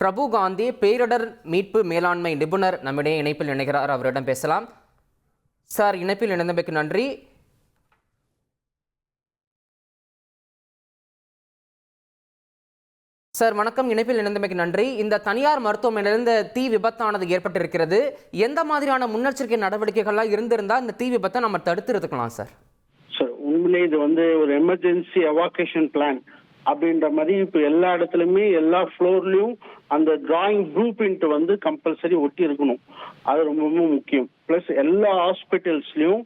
பிரபு காந்தி பேரிடர் மீட்பு மேலாண்மை நிபுணர் நம்மிடையே இணைப்பில் இணைகிறார். அவரிடம் பேசலாம். சார், இணைப்பில் இணைந்தமைக்கு நன்றி. சார் வணக்கம், இணைப்பில் இணைந்தமைக்கு நன்றி. இந்த தனியார் மருத்துவமனையிலிருந்து தீ விபத்தானது ஏற்பட்டிருக்கிறது. எந்த மாதிரியான முன்னெச்சரிக்கை நடவடிக்கைகள்லாம் இருந்திருந்தா இந்த தீ விபத்தை நம்ம தடுத்திருக்கலாம் சார்? சார், உண்மையிலே இது ஒரு எமர்ஜென்சி எவாக்குவேஷன் பிளான் அப்படின்ற மாதிரி இப்போ எல்லா இடத்துலையுமே எல்லா ஃப்ளோர்லையும் அந்த டிராயிங் ப்ளூ பிரிண்ட் கம்பல்சரி ஒட்டி இருக்கணும். அது ரொம்ப ரொம்ப முக்கியம். ப்ளஸ் எல்லா ஹாஸ்பிட்டல்ஸ்லையும்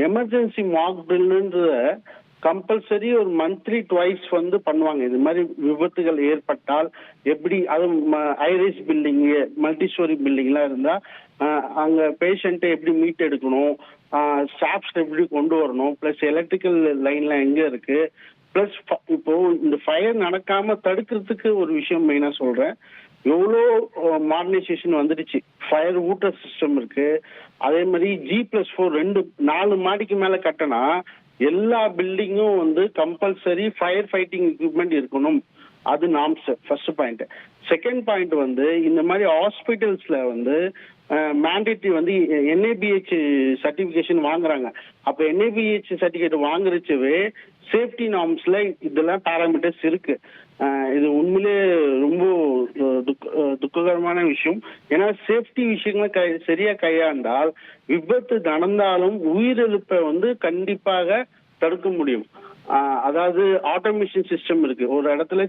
எமர்ஜென்சி மாக் ட்ரில்ன்ற கம்பல்சரி ஒரு மந்த்லி ட்வைஸ் பண்ணுவாங்க. இது மாதிரி விபத்துகள் ஏற்பட்டால் எப்படி, அதுவும் ஹைரைஸ் பில்டிங், மல்டி ஸ்டோரி பில்டிங்லாம் இருந்தா அங்க பேஷண்ட்டை எப்படி மீட் எடுக்கணும், ஸ்டாஃப்ஸ் எப்படி கொண்டு வரணும், பிளஸ் எலக்ட்ரிக்கல் லைன்லாம் எங்க இருக்கு, பிளஸ் இப்போ இந்த ஃபயர் நடக்காம தடுக்கிறதுக்கு ஒரு விஷயம் மெயினா சொல்றேன். எவ்வளோ மாடர்னைசேஷன் வந்துடுச்சு. ஃபயர் ஊட்டர் சிஸ்டம் இருக்கு. அதே மாதிரி G+4 4 மாடிக்கு மேல கட்டினா எல்லா பில்டிங்கும் கம்பல்சரி ஃபயர் ஃபைட்டிங் எக்யூப்மெண்ட் இருக்கணும். அது norms first point. Second point இந்த மாதிரி ஹாஸ்பிட்டல்ஸ்ல மேண்டேட்டரி NABH சர்டிபிகேஷன் வாங்குறாங்க. அப்ப NABH சர்டிபிகேட் வாங்குறச்சவே சேஃப்டி நார்ம்ஸ்ல இதெல்லாம் பேராமீட்டர்ஸ் இருக்கு. இது உண்மையிலே ரொம்ப துக்ககரமான விஷயம். ஏன்னா சேஃப்டி விஷயங்களை சரியா கையாண்டால் விபத்து நடந்தாலும் உயிரிழப்பை கண்டிப்பாக தடுக்க முடியும். அதாவது ஆட்டோமேஷன் சிஸ்டம் இருக்கு. ஒரு இடத்துல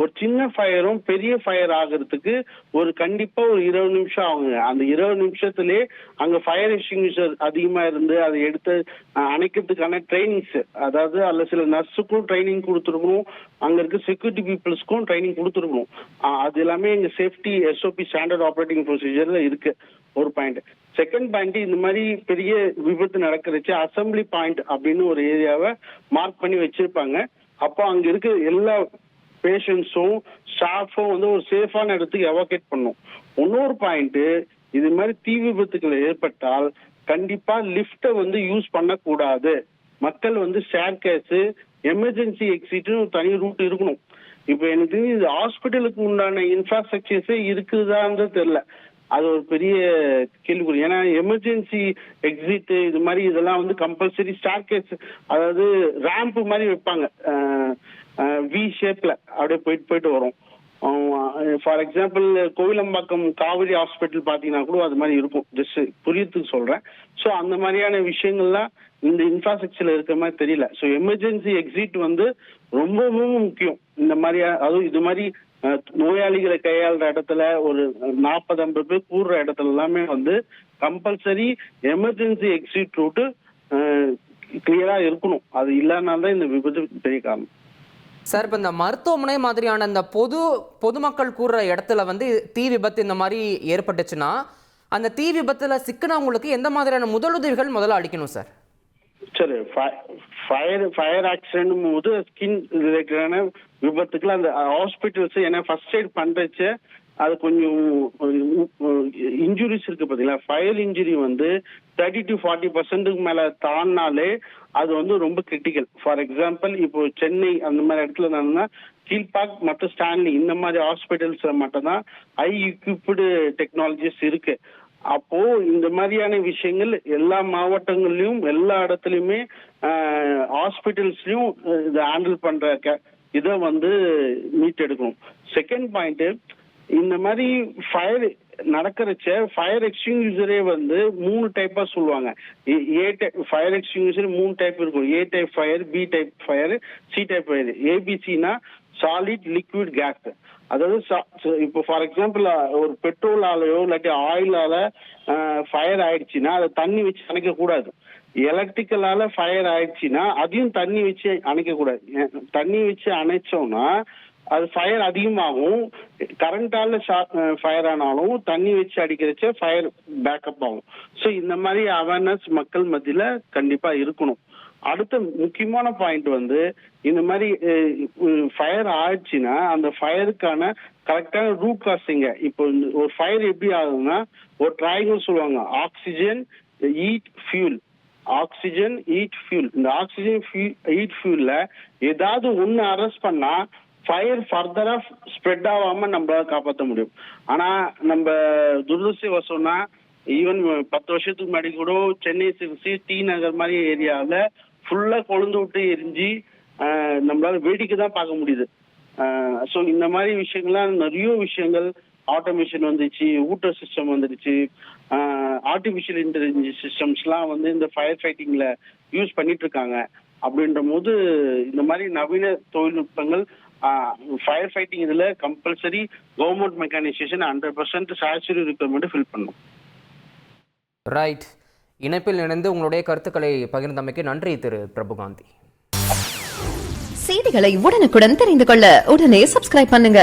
ஒரு சின்ன ஃபயரும் பெரிய ஃபயர் ஆகிறதுக்கு கண்டிப்பா ஒரு 20 நிமிஷம் ஆகுங்க. அந்த 20 நிமிஷத்துலயே அங்க ஃபயர் எக்ஸ்டிங்விஷர் அதிகமா இருந்து அதை எடுத்து அணைக்கிறதுக்கான ட்ரைனிங்ஸ், அதாவது அதுல சில நர்ஸுக்கும் ட்ரைனிங் கொடுத்துருக்கணும், அங்க இருக்க செக்யூரிட்டி பீப்புள்ஸ்க்கும் ட்ரைனிங் கொடுத்துருக்கணும். அது எல்லாமே எங்க சேஃப்டி SOP ஸ்டாண்டர்ட் ஆப்ரேட்டிங் ப்ரொசீஜர்ல இருக்கு. ஒரு பாயிண்ட். செகண்ட் பாயிண்ட், இந்த மாதிரி பெரிய விபத்து நடக்கிறச்சு அசம்பிளி பாயிண்ட் அப்படின்னு ஒரு ஏரியாவை மார்க் பண்ணி வச்சிருப்பாங்க. அப்போ அங்க இருக்க எல்லா பேஷண்ட்ஸும் ஸ்டாஃபும் ஒரு சேஃபான இடத்துக்கு எவாக்குவேட் பண்ணும். இன்னொரு பாயிண்ட், இது மாதிரி தீ விபத்துக்கள் ஏற்பட்டால் கண்டிப்பா லிப்டை யூஸ் பண்ணக்கூடாது. மக்கள் ஸ்டேர்கேஸ், எமர்ஜென்சி எக்ஸிட்னு ஒரு தனி ரூட் இருக்கணும். இப்போ எனக்கு இது ஹாஸ்பிட்டலுக்கு உண்டான இன்ஃப்ராஸ்ட்ரக்சர்ஸே இருக்குதான்னு தெரியல. அது ஒரு பெரிய கேள்விக்குறி. ஏன்னா எமர்ஜென்சி எக்ஸிட் இது மாதிரி இதெல்லாம் கம்பல்சரி ஸ்டார்கேஸ், அதாவது ரேம்ப் மாதிரி வைப்பாங்க. வி ஷேப்ல அப்படியே போயிட்டு வரும். For example Kovilambakkam Kaveri hospital பாத்தீங்கன்னா கூட அது மாதிரி இருக்கும். ஜஸ்ட் புரியத்துக்கு சொல்றேன். ஸோ அந்த மாதிரியான விஷயங்கள்லாம் இந்த இன்ஃப்ராஸ்ட்ரக்சர்ல இருக்கிற மாதிரி தெரியல. ஸோ எமர்ஜென்சி எக்ஸிட் ரொம்பவும் முக்கியம். இந்த மாதிரி அதுவும் இது மாதிரி நோயாளிகளை கையாளுற இடத்துல ஒரு 40-50 பேர் கூடுற இடத்துல எல்லாமே கம்பல்சரி எமர்ஜென்சி எக்ஸிட் ரூட் கிளியரா இருக்கணும். அது இல்லைனால்தான் இந்த விபத்து பெரிய காரணம். சார், இப்போ இந்த மருத்துவமனை மாதிரியான இந்த பொதுமக்கள் கூடுற இடத்துல தீ விபத்து இந்த மாதிரி ஏற்பட்டுச்சுன்னா அந்த தீ விபத்துல சிக்கினவங்களுக்கு எந்த மாதிரியான முதலுதவிகள் முதல்ல அளிக்கணும் சார்? சரி, ஃபயர் ஆக்சிடென்ட் போது ஸ்கின் ரிலேட்டடான விபத்துக்குள்ள அந்த ஹாஸ்பிட்டல்ஸ் ஏன்னா ஃபர்ஸ்ட் எய்ட் பண்றச்சு அது கொஞ்சம் இன்ஜுரிஸ் இருக்கு பாத்தீங்களா. ஃபயர் இன்ஜுரி 30 to 40% மேல தாண்டினாலே அது ரொம்ப கிரிட்டிக்கல். ஃபார் எக்ஸாம்பிள் இப்போ சென்னை அந்த மாதிரி இடத்துல என்னன்னா கீழ்பாக் மற்றும் ஸ்டான்லி இந்த மாதிரி ஹாஸ்பிட்டல்ஸ்ல மட்டும்தான் ஹை எக்யூப்டு டெக்னாலஜிஸ் இருக்கு. அப்போ இந்த மாதிரியான விஷயங்கள் எல்லா மாவட்டங்கள்லயும் எல்லா இடத்துலயுமே ஹாஸ்பிட்டல்ஸ்லயும் இதை ஹேண்டில் பண்ற இதை மீட்டெடுக்கணும். செகண்ட் பாயிண்ட், இந்த மாதிரி ஃபயர் நடக்கிறச்ச ஃபயர் எக்ஸ்டிங்விஷரே 3 டைப்பா சொல்லுவாங்க. ஃபயர் எக்ஸ்டிங்விஷர் 3 டைப் இருக்கும். A type fire, B type fire, C type fire. ABC solid, liquid, gas. அதாவது இப்போ ஃபார் எக்ஸாம்பிள் ஒரு பெட்ரோலாலேயோ இல்லாட்டி ஆயிலால ஃபயர் ஆயிடுச்சுன்னா அதை தண்ணி வச்சு அணைக்க கூடாது. எலக்ட்ரிக்கலால ஃபயர் ஆயிடுச்சுன்னா அதையும் தண்ணி வச்சு அணைக்க கூடாது. தண்ணி வச்சு அணைச்சோம்னா அது ஃபயர் அதிகமாகும். கரண்டால ஃபயர் ஆனாலும் தண்ணி வச்சு அடிக்கிறச்ச ஃபயர் பேக்கப் ஆகும். ஸோ இந்த மாதிரி அவேர்னஸ் மக்கள் மத்தியில கண்டிப்பா இருக்கணும். அடுத்த முக்கியமான பாயிண்ட் இந்த மாதிரி ஃபயர் ஆயிடுச்சுன்னா அந்த ஃபயருக்கான கரெக்டான ரூட் காசிங்க. இப்போ ஒரு ஃபயர் எப்படி ஆகுதுன்னா ஒரு ட்ரையாங்கிள் சொல்லுவாங்க, oxygen heat fuel, oxygen heat fuel. இந்த ஆக்சிஜன் ஹீட் ஃபியூல்ல ஏதாவது ஒண்ணு அரெஸ்ட் பண்ணா ஃபயர் ஃபர்தரா ஸ்ப்ரெட் ஆகாம நம்மளால காப்பாற்ற முடியும். ஆனா நம்ம துரதிருஷ்டவசம்னா ஈவன் 10 வருஷத்துக்கு முன்னாடி கூட சென்னை சிறுசி டி நகர் மாதிரி ஏரியாவில் ஃபுல்லா கொழுந்து விட்டு எரிஞ்சு நம்மளால வேடிக்கை தான் பார்க்க முடியுது. ஸோ இந்த மாதிரி விஷயங்கள்லாம் நிறைய விஷயங்கள் ஆட்டோமேஷன் வந்துச்சு, ஊட்டர் சிஸ்டம் வந்துடுச்சு, ஆர்டிஃபிஷியல் இன்டெலிஜென்ஸ் சிஸ்டம்ஸ்லாம் வந்து இந்த ஃபயர் ஃபைட்டிங்ல யூஸ் பண்ணிட்டு இருக்காங்க. அப்படின்ற போது இந்த மாதிரி நவீன தொழில்நுட்பங்கள் ஃபயர் ஃபைட்டிங் இதுல compulsory government mechanisation 100% சாச்சுரி requirement fill பண்ணும். ரைட். இணைப்பில் இணைந்து உங்களுடைய கருத்துக்களை பகிர்ந்தமைக்கு நன்றி திரு பிரபுகாந்தி. செய்திகளை உடனுக்குடன் தெரிந்து கொள்ள உடனே சப்ஸ்கிரைப் பண்ணுங்க.